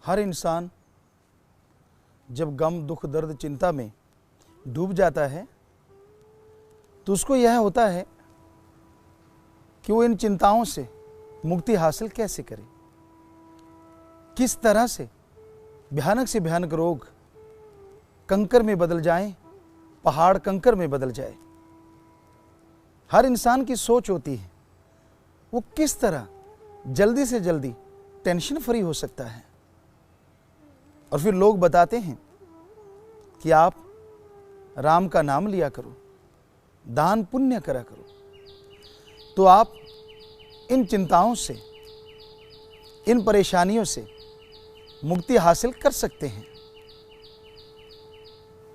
हर इंसान जब गम, दुख, दर्द, चिंता में डूब जाता है तो उसको यह होता है कि वो इन चिंताओं से मुक्ति हासिल कैसे करे, किस तरह से भयानक रोग कंकर में बदल जाएं, पहाड़ कंकर में बदल जाए। हर इंसान की सोच होती है वो किस तरह जल्दी से जल्दी टेंशन फ्री हो सकता है। और फिर लोग बताते हैं कि आप राम का नाम लिया करो, दान पुण्य करा करो, तो आप इन चिंताओं से, इन परेशानियों से मुक्ति हासिल कर सकते हैं।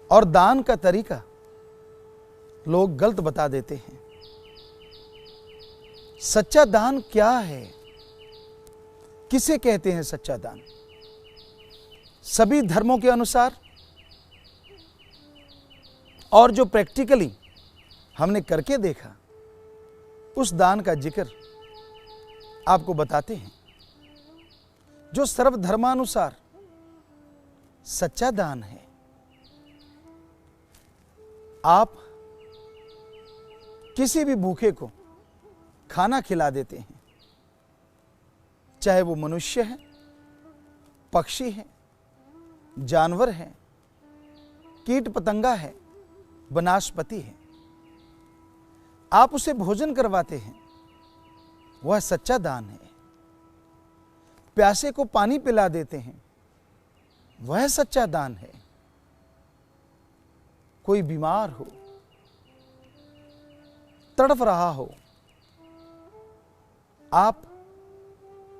और दान का तरीका लोग गलत बता देते हैं। सच्चा दान क्या है, किसे कहते हैं सच्चा दान? सभी धर्मों के अनुसार और जो प्रैक्टिकली हमने करके देखा, उस दान का जिक्र आपको बताते हैं। जो सर्वधर्मानुसार सच्चा दान है, आप किसी भी भूखे को खाना खिला देते हैं, चाहे वो मनुष्य है, पक्षी है, जानवर है, कीट पतंगा है, वनस्पति है। आप उसे भोजन करवाते हैं, वह सच्चा दान है। प्यासे को पानी पिला देते हैं, वह सच्चा दान है। कोई बीमार हो, तड़फ रहा हो, आप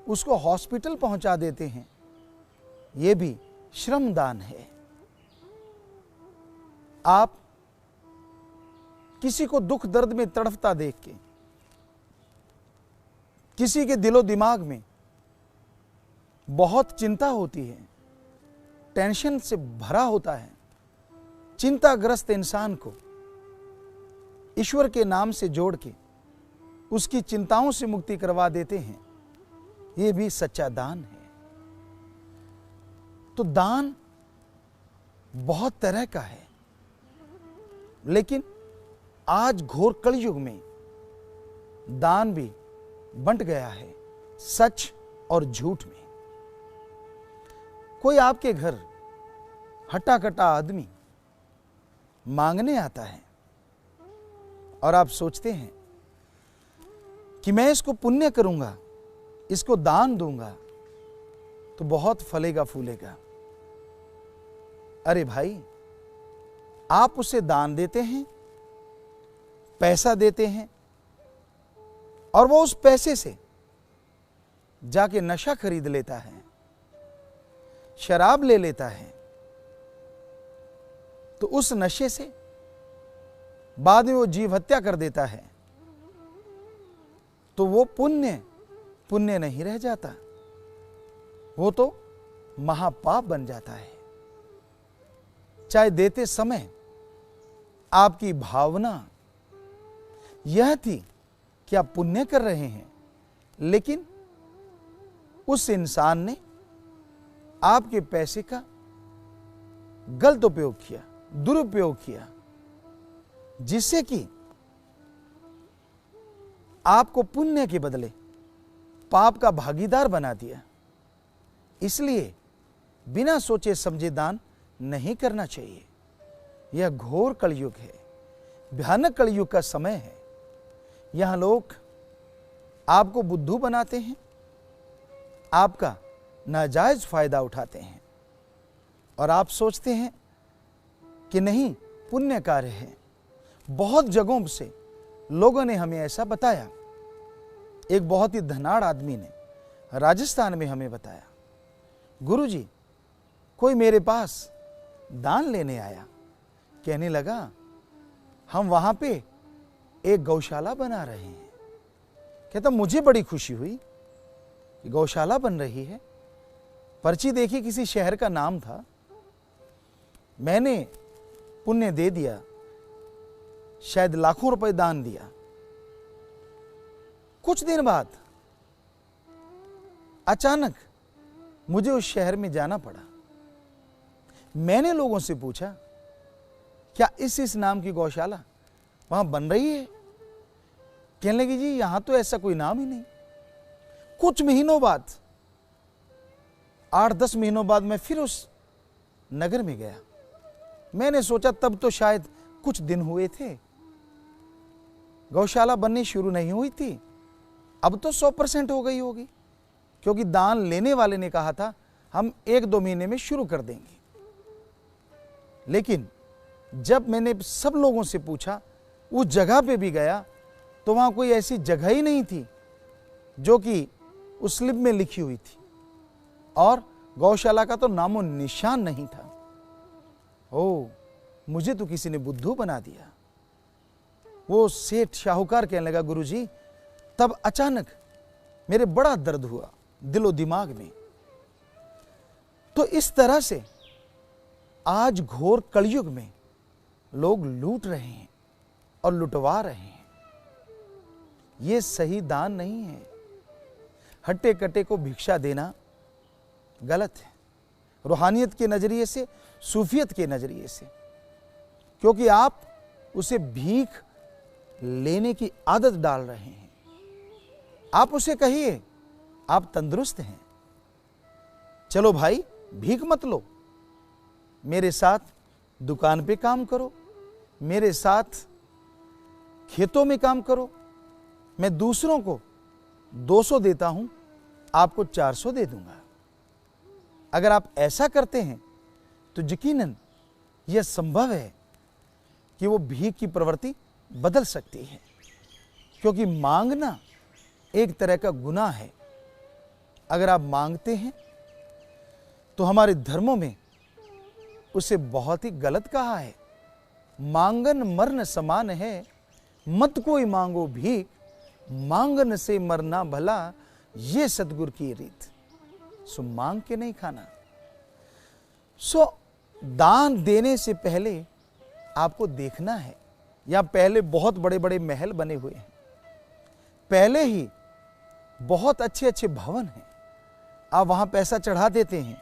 उसको हॉस्पिटल पहुंचा देते हैं, यह भी श्रमदान है। आप किसी को दुख दर्द में तड़फता देख के, किसी के दिलो दिमाग में बहुत चिंता होती है, टेंशन से भरा होता है, चिंताग्रस्त इंसान को ईश्वर के नाम से जोड़ के उसकी चिंताओं से मुक्ति करवा देते हैं, यह भी सच्चा दान है। तो दान बहुत तरह का है, लेकिन आज घोर कलयुग में दान भी बंट गया है सच और झूठ में। कोई आपके घर हट्टा कट्टा आदमी मांगने आता है और आप सोचते हैं कि मैं इसको पुण्य करूंगा, इसको दान दूंगा तो बहुत फलेगा फूलेगा। अरे भाई, आप उसे दान देते हैं, पैसा देते हैं, और वो उस पैसे से जाके नशा खरीद लेता है, शराब ले लेता है, तो उस नशे से बाद में वो जीव हत्या कर देता है, तो वो पुण्य नहीं रह जाता, वो तो महापाप बन जाता है। चाहे देते समय आपकी भावना यह थी कि आप पुण्य कर रहे हैं, लेकिन उस इंसान ने आपके पैसे का गलत उपयोग किया, दुरुपयोग किया, जिससे कि आपको पुण्य के बदले पाप का भागीदार बना दिया। इसलिए बिना सोचे समझे दान नहीं करना चाहिए। यह घोर कलयुग है, भयानक कलयुग का समय है। यहां लोग आपको बुद्धू बनाते हैं, आपका नाजायज फायदा उठाते हैं, और आप सोचते हैं कि नहीं, पुण्य कार्य है। बहुत जगहों से लोगों ने हमें ऐसा बताया। एक बहुत ही धनाढ़ आदमी ने राजस्थान में हमें बताया, गुरुजी, कोई मेरे पास दान लेने आया, कहने लगा हम वहां पे एक गौशाला बना रहे हैं। कहता मुझे बड़ी खुशी हुई कि गौशाला बन रही है। पर्ची देखी, किसी शहर का नाम था, मैंने पुण्य दे दिया, शायद लाखों रुपए दान दिया। कुछ दिन बाद अचानक मुझे उस शहर में जाना पड़ा। मैंने लोगों से पूछा, क्या इस नाम की गौशाला वहां बन रही है? कहने लगी, जी यहां तो ऐसा कोई नाम ही नहीं। कुछ महीनों बाद, 8-10 महीनों बाद मैं फिर उस नगर में गया। मैंने सोचा तब तो शायद कुछ दिन हुए थे, गौशाला बननी शुरू नहीं हुई थी, अब तो 100% हो गई होगी, क्योंकि दान लेने वाले ने कहा था हम 1-2 महीने में शुरू कर देंगे। लेकिन जब मैंने सब लोगों से पूछा, उस जगह पे भी गया, तो वहां कोई ऐसी जगह ही नहीं थी जो कि उस स्लिप में लिखी हुई थी, और गौशाला का तो नामो निशान नहीं था। ओ, मुझे तो किसी ने बुद्धू बना दिया। वो सेठ शाहूकार कहने लगा, गुरुजी, तब अचानक मेरे बड़ा दर्द हुआ दिलो दिमाग में। तो इस तरह से आज घोर कलयुग में लोग लूट रहे हैं और लुटवा रहे हैं। ये सही दान नहीं है। हट्टे कट्टे को भिक्षा देना गलत है, रूहानियत के नजरिए से, सूफियत के नजरिए से, क्योंकि आप उसे भीख लेने की आदत डाल रहे हैं। आप उसे कहिए आप तंदुरुस्त हैं, चलो भाई भीख मत लो, मेरे साथ दुकान पे काम करो, मेरे साथ खेतों में काम करो, मैं दूसरों को 200 देता हूं, आपको 400 दे दूंगा। अगर आप ऐसा करते हैं तो यकीनन यह संभव है कि वो भीख की प्रवृत्ति बदल सकती है, क्योंकि मांगना एक तरह का गुनाह है। अगर आप मांगते हैं तो हमारे धर्मों में उसे बहुत ही गलत कहा है। मांगन मरण समान है, मत कोई मांगो भीख, मांगन से मरना भला, ये सतगुरु की रीत। सो मांग के नहीं खाना। सो दान देने से पहले आपको देखना है, या पहले बहुत बड़े बड़े महल बने हुए हैं, पहले ही बहुत अच्छे अच्छे भवन हैं, आप वहां पैसा चढ़ा देते हैं।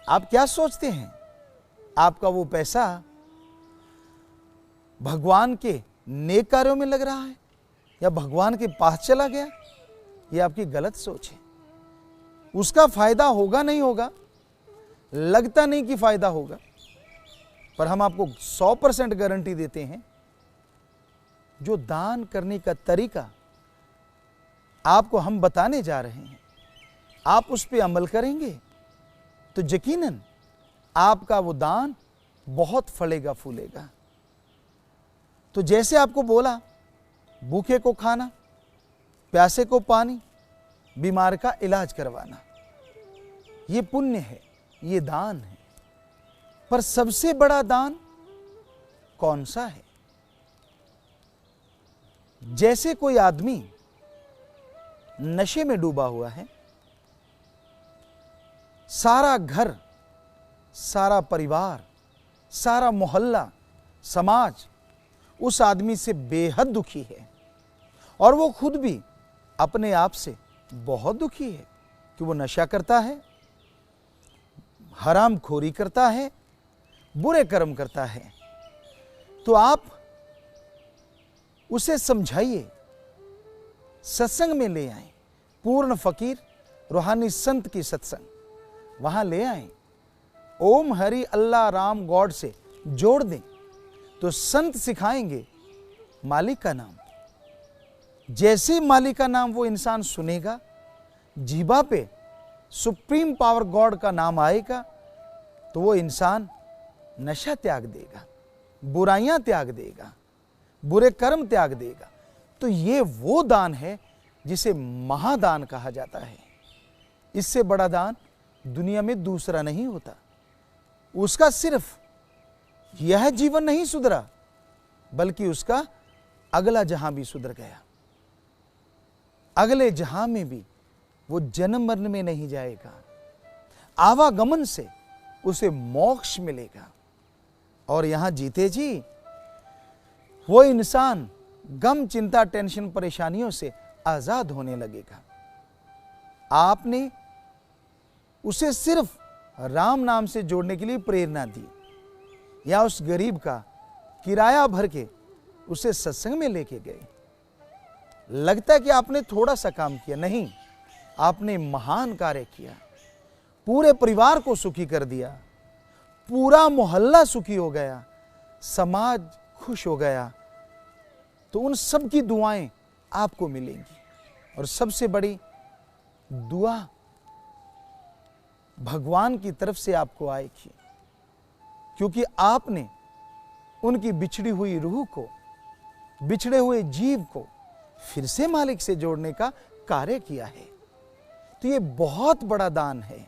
आप क्या सोचते हैं आपका वो पैसा भगवान के नेक कार्यों में लग रहा है या भगवान के पास चला गया? ये आपकी गलत सोच है। उसका फायदा होगा नहीं होगा, लगता नहीं कि फायदा होगा, पर हम आपको 100% गारंटी देते हैं, जो दान करने का तरीका आपको हम बताने जा रहे हैं, आप उस पर अमल करेंगे तो यकीनन आपका वो दान बहुत फलेगा फूलेगा। तो जैसे आपको बोला, भूखे को खाना, प्यासे को पानी, बीमार का इलाज करवाना, ये पुण्य है, ये दान है। पर सबसे बड़ा दान कौन सा है? जैसे कोई आदमी नशे में डूबा हुआ है, सारा घर, सारा परिवार, सारा मोहल्ला, समाज उस आदमी से बेहद दुखी है, और वो खुद भी अपने आप से बहुत दुखी है कि वो नशा करता है, हराम खोरी करता है, बुरे कर्म करता है। तो आप उसे समझाइए, सत्संग में ले आए, पूर्ण फकीर रूहानी संत की सत्संग वहां ले आए, ओम हरि अल्लाह राम गॉड से जोड़ दें, तो संत सिखाएंगे मालिक का नाम। जैसे मालिक का नाम वो इंसान सुनेगा, जीभा पे सुप्रीम पावर गॉड का नाम आएगा, तो वो इंसान नशा त्याग देगा, बुराइयां त्याग देगा, बुरे कर्म त्याग देगा। तो ये वो दान है जिसे महादान कहा जाता है। इससे बड़ा दान दुनिया में दूसरा नहीं होता। उसका सिर्फ यह जीवन नहीं सुधरा, बल्कि उसका अगला जहां भी सुधर गया। अगले जहां में भी वो जन्म मरण में नहीं जाएगा, आवागमन से उसे मोक्ष मिलेगा। और यहां जीते जी वो इंसान गम, चिंता, टेंशन, परेशानियों से आजाद होने लगेगा। आपने उसे सिर्फ राम नाम से जोड़ने के लिए प्रेरणा दी, या उस गरीब का किराया भर के उसे सत्संग में लेके गए। लगता है कि आपने थोड़ा सा काम किया, नहीं, आपने महान कार्य किया। पूरे परिवार को सुखी कर दिया, पूरा मोहल्ला सुखी हो गया, समाज खुश हो गया। तो उन सब की दुआएं आपको मिलेंगी। और सबसे बड़ी दुआ भगवान की तरफ से आपको आएगी, क्योंकि आपने उनकी बिछड़ी हुई रूह को, बिछड़े हुए जीव को फिर से मालिक से जोड़ने का कार्य किया है। तो ये बहुत बड़ा दान है।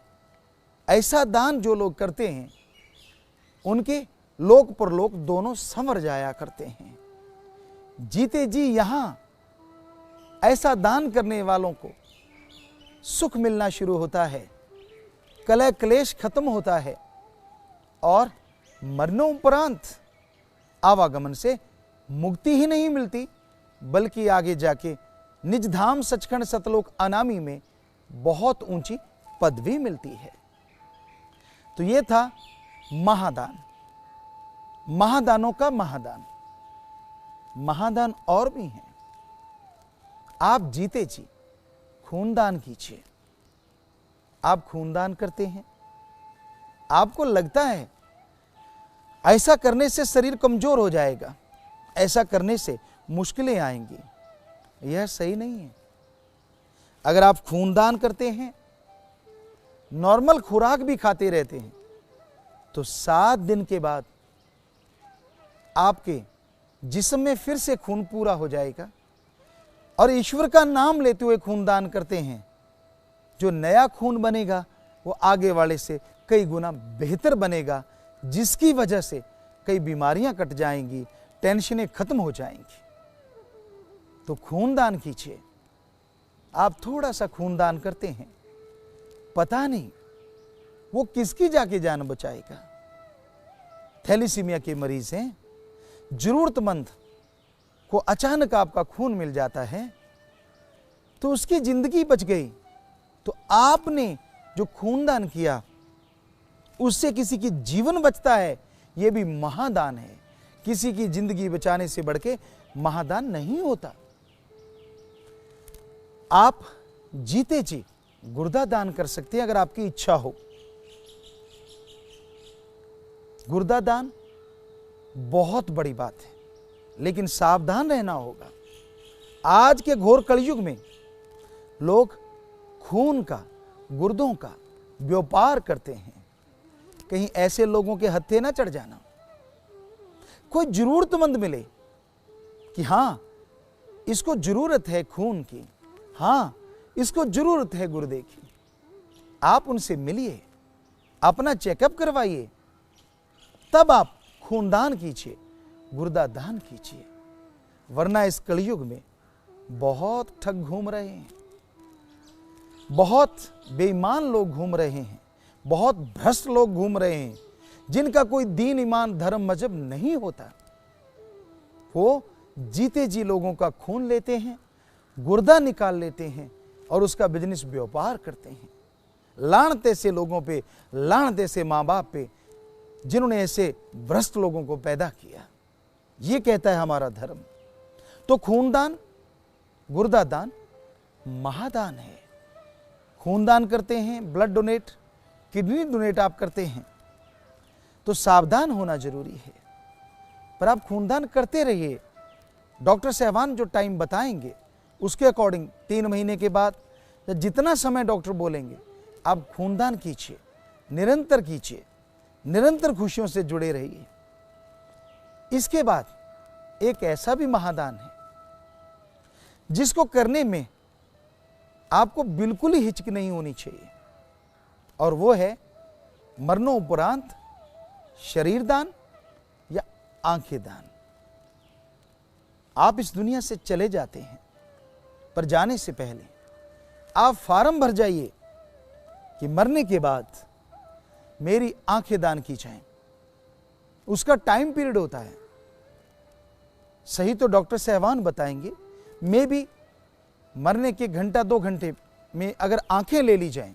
ऐसा दान जो लोग करते हैं उनके लोक परलोक दोनों संवर जाया करते हैं। जीते जी यहां ऐसा दान करने वालों को सुख मिलना शुरू होता है, कलह क्लेश खत्म होता है, और मरणोपरांत आवागमन से मुक्ति ही नहीं मिलती, बल्कि आगे जाके निज धाम सचखंड सतलोक अनामी में बहुत ऊंची पदवी मिलती है। तो ये था महादान, महादानों का महादान। महादान और भी हैं। आप जीते जी खूनदान कीजिए। आप खूनदान करते हैं, आपको लगता है ऐसा करने से शरीर कमजोर हो जाएगा, ऐसा करने से मुश्किलें आएंगी, यह सही नहीं है। अगर आप खूनदान करते हैं, नॉर्मल खुराक भी खाते रहते हैं, तो 7 दिन के बाद आपके जिस्म में फिर से खून पूरा हो जाएगा। और ईश्वर का नाम लेते हुए खूनदान करते हैं, जो नया खून बनेगा वो आगे वाले से कई गुना बेहतर बनेगा, जिसकी वजह से कई बीमारियां कट जाएंगी, टेंशनें खत्म हो जाएंगी। तो खूनदान कीजिए। आप थोड़ा सा खूनदान करते हैं, पता नहीं वो किसकी जाके जान बचाएगा। थैलीसीमिया के मरीज हैं, जरूरतमंद को अचानक आपका खून मिल जाता है तो उसकी जिंदगी बच गई। तो आपने जो खूनदान किया उससे किसी की जीवन बचता है, यह भी महादान है। किसी की जिंदगी बचाने से बढ़ के महादान नहीं होता। आप जीते जी गुर्दा दान कर सकते हैं अगर आपकी इच्छा हो। गुर्दा दान बहुत बड़ी बात है, लेकिन सावधान रहना होगा। आज के घोर कलयुग में लोग खून का, गुर्दों का व्यापार करते हैं। कहीं ऐसे लोगों के हत्थे ना चढ़ जाना। कोई जरूरतमंद मिले कि हां इसको जरूरत है खून की, हां इसको जरूरत है गुर्दे की, आप उनसे मिलिए, अपना चेकअप करवाइए, तब आप खूनदान कीजिए, गुर्दा दान कीजिए। वरना इस कलयुग में बहुत ठग घूम रहे हैं, बहुत बेईमान लोग घूम रहे हैं, बहुत भ्रष्ट लोग घूम रहे हैं, जिनका कोई दीन ईमान धर्म मजहब नहीं होता। वो जीते जी लोगों का खून लेते हैं, गुर्दा निकाल लेते हैं और उसका बिजनेस व्यापार करते हैं। लानते से लोगों पे, लानते से माँ बाप पे, जिन्होंने ऐसे भ्रष्ट लोगों को पैदा किया। ये कहता है हमारा धर्म। तो खूनदान, गुर्दा दान महादान है। खूनदान करते हैं, ब्लड डोनेट, किडनी डोनेट आप करते हैं, तो सावधान होना जरूरी है। पर आप खूनदान करते रहिए। डॉक्टर साहबान जो टाइम बताएंगे उसके अकॉर्डिंग 3 महीने के बाद या जितना समय डॉक्टर बोलेंगे आप खूनदान कीजिए, निरंतर कीजिए, निरंतर खुशियों से जुड़े रहिए। इसके बाद एक ऐसा भी महादान है जिसको करने में आपको बिल्कुल ही हिचक नहीं होनी चाहिए, और वो है मरणोपरांत शरीर दान या आंखें दान। आप इस दुनिया से चले जाते हैं, पर जाने से पहले आप फार्म भर जाइए कि मरने के बाद मेरी आंखें दान की जाएं। उसका टाइम पीरियड होता है, सही तो डॉक्टर साहबान बताएंगे। मे भी मरने के घंटा 2 घंटे में अगर आंखें ले ली जाएं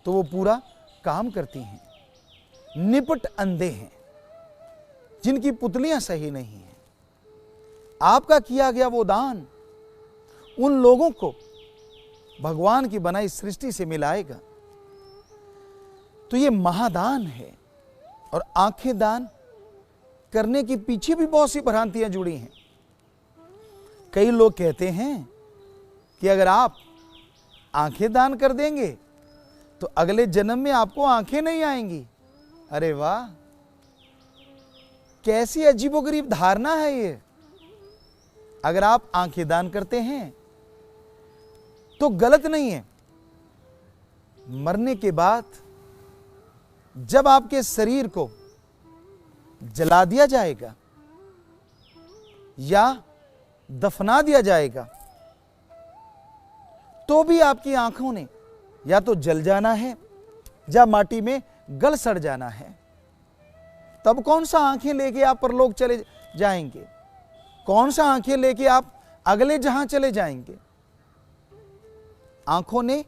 तो वो पूरा काम करती हैं। निपट अंधे हैं जिनकी पुतलियां सही नहीं हैं। आपका किया गया वो दान उन लोगों को भगवान की बनाई सृष्टि से मिलाएगा। तो ये महादान है। और आंखें दान करने के पीछे भी बहुत सी भ्रांतियां जुड़ी हैं। कई लोग कहते हैं कि अगर आप आंखें दान कर देंगे तो अगले जन्म में आपको आंखें नहीं आएंगी। अरे वाह, कैसी अजीबोगरीब धारणा है ये। अगर आप आंखें दान करते हैं तो गलत नहीं है। मरने के बाद जब आपके शरीर को जला दिया जाएगा या दफना दिया जाएगा तो भी आपकी आंखों ने या तो जल जाना है या माटी में गल सड़ जाना है। तब कौन सा आंखें लेके आप परलोक चले जाएंगे? कौन सा आंखें लेके आप अगले जहां चले जाएंगे? आंखों ने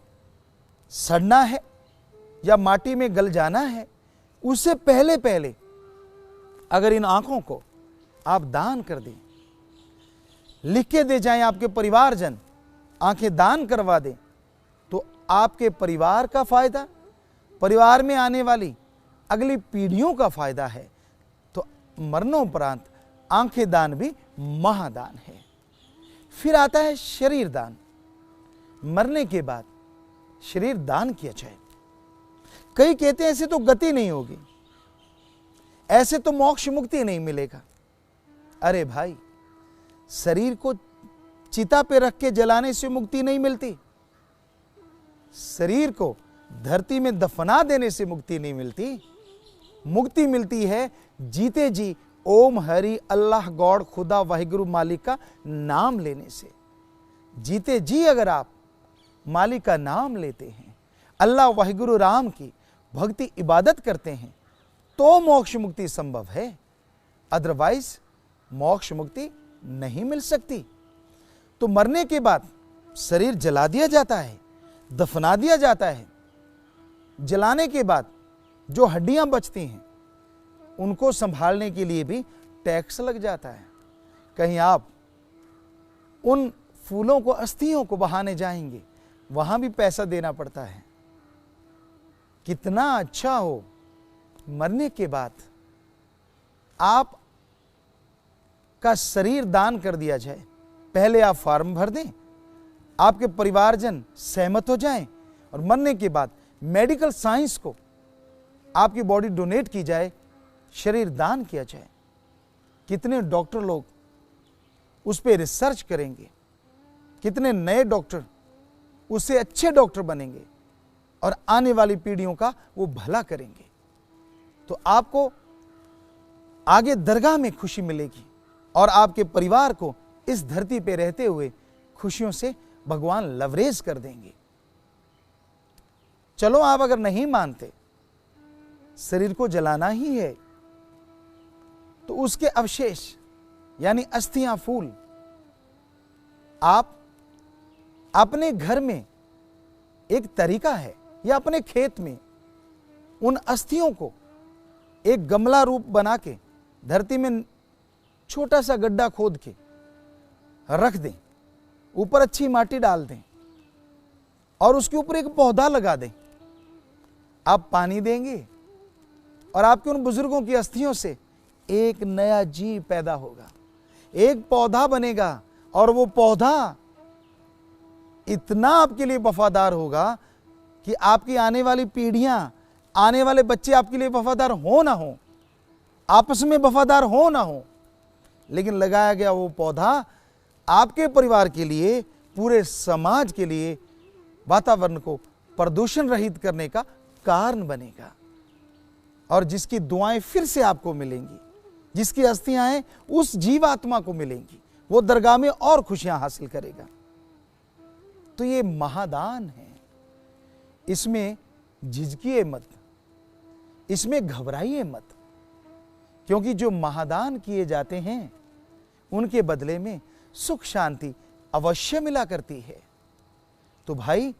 सड़ना है या माटी में गल जाना है, उससे पहले पहले अगर इन आंखों को आप दान कर दें, लिख के दे जाएं, आपके परिवारजन आंखें दान करवा दें, तो आपके परिवार का फायदा, परिवार में आने वाली अगली पीढ़ियों का फायदा है। तो मरणोपरांत आंखें दान भी महादान है। फिर आता है शरीर दान। मरने के बाद शरीर दान किया जाए। कई कहते हैं ऐसे तो गति नहीं होगी, ऐसे तो मोक्ष मुक्ति नहीं मिलेगा। अरे भाई, शरीर को चिता पे रख के जलाने से मुक्ति नहीं मिलती। शरीर को धरती में दफना देने से मुक्ति नहीं मिलती। मुक्ति मिलती है जीते जी ओम हरि अल्लाह गॉड खुदा वाहिगुरु मालिक का नाम लेने से। जीते जी अगर आप मालिक का नाम लेते हैं, अल्लाह वाहिगुरु राम की भक्ति इबादत करते हैं, तो मोक्ष मुक्ति संभव है। अदरवाइज मोक्ष मुक्ति नहीं मिल सकती। तो मरने के बाद शरीर जला दिया जाता है, दफना दिया जाता है। जलाने के बाद जो हड्डियां बचती हैं उनको संभालने के लिए भी टैक्स लग जाता है। कहीं आप उन फूलों को, अस्थियों को बहाने जाएंगे, वहां भी पैसा देना पड़ता है। कितना अच्छा हो मरने के बाद आप का शरीर दान कर दिया जाए। पहले आप फॉर्म भर दें, आपके परिवारजन सहमत हो जाएं और मरने के बाद मेडिकल साइंस को आपकी बॉडी डोनेट की जाए, शरीर दान किया जाए। कितने डॉक्टर लोग उस पर रिसर्च करेंगे, कितने नए डॉक्टर उससे अच्छे डॉक्टर बनेंगे और आने वाली पीढ़ियों का वो भला करेंगे। तो आपको आगे दरगाह में खुशी मिलेगी और आपके परिवार को इस धरती पे रहते हुए खुशियों से भगवान लवरेज कर देंगे। चलो, आप अगर नहीं मानते शरीर को जलाना ही है तो उसके अवशेष यानी अस्थियां, फूल आप अपने घर में, एक तरीका है, या अपने खेत में उन अस्थियों को एक गमला रूप बना के धरती में छोटा सा गड्ढा खोद के रख दें, ऊपर अच्छी माटी डाल दें और उसके ऊपर एक पौधा लगा दें। आप पानी देंगे और आपके उन बुजुर्गों की अस्थियों से एक नया जीव पैदा होगा, एक पौधा बनेगा और वो पौधा इतना आपके लिए वफादार होगा कि आपकी आने वाली पीढ़ियां, आने वाले बच्चे आपके लिए वफादार हो ना हो, आपस में वफादार हो ना हो, लेकिन लगाया गया वो पौधा आपके परिवार के लिए, पूरे समाज के लिए वातावरण को प्रदूषण रहित करने का कारण बनेगा और जिसकी दुआएं फिर से आपको मिलेंगी, जिसकी अस्थियां हैं उस जीवात्मा को मिलेंगी, वो दरगाह में और खुशियां हासिल करेगा। तो ये महादान है, इसमें झिझकिए मत, इसमें घबराइए मत, क्योंकि जो महादान किए जाते हैं उनके बदले में सुख शांति अवश्य मिला करती है। तो भाई,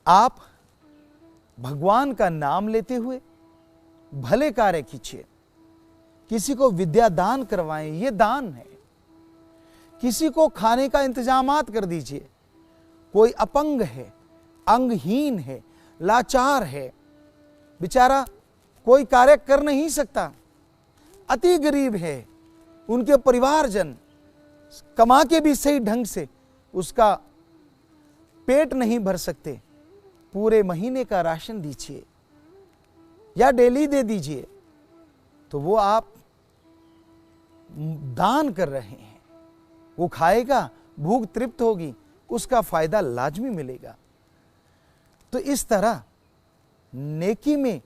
आप भगवान का नाम लेते हुए भले कार्य कीजिए। किसी को विद्या दान करवाएं, ये दान है। किसी को खाने का इंतजामात कर दीजिए। कोई अपंग है, अंगहीन है, लाचार है, बेचारा कोई कार्य कर नहीं सकता, अति गरीब है, उनके परिवारजन कमा के भी सही ढंग से उसका पेट नहीं भर सकते, पूरे महीने का राशन दीजिए या डेली दे दीजिए, तो वो आप दान कर रहे हैं। वो खाएगा, भूख तृप्त होगी, उसका फायदा लाजमी मिलेगा। तो इस तरह नेकी में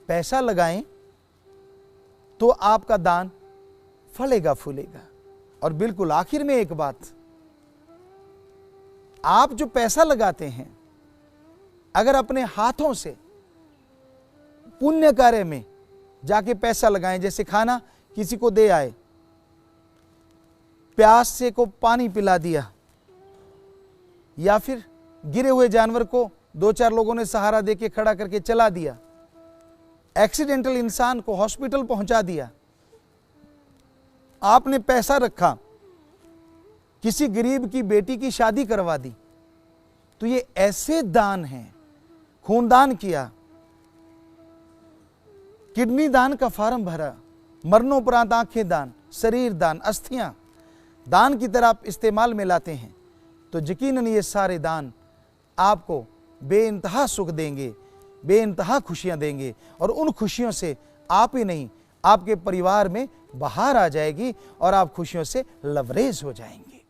पैसा लगाएं तो आपका दान फलेगा फूलेगा। और बिल्कुल आखिर में एक बात, आप जो पैसा लगाते हैं, अगर अपने हाथों से पुण्य कार्य में जाके पैसा लगाएं, जैसे खाना किसी को दे आए, प्यास से को पानी पिला दिया, या फिर गिरे हुए जानवर को 2-4 लोगों ने सहारा देके खड़ा करके चला दिया, एक्सीडेंटल इंसान को हॉस्पिटल पहुंचा दिया, आपने पैसा रखा, किसी गरीब की बेटी की शादी करवा दी, तो ये ऐसे दान हैं। खूनदान किया, किडनी दान का फार्म भरा, मरणोपरांत आंखें दान, शरीर दान, अस्थियां दान की तरह आप इस्तेमाल में लाते हैं, तो यकीनन ये सारे दान आपको बेइंतहा सुख देंगे, बेइंतहा खुशियां देंगे। और उन खुशियों से आप ही नहीं, आपके परिवार में बहार आ जाएगी और आप खुशियों से लबरेज हो जाएंगे।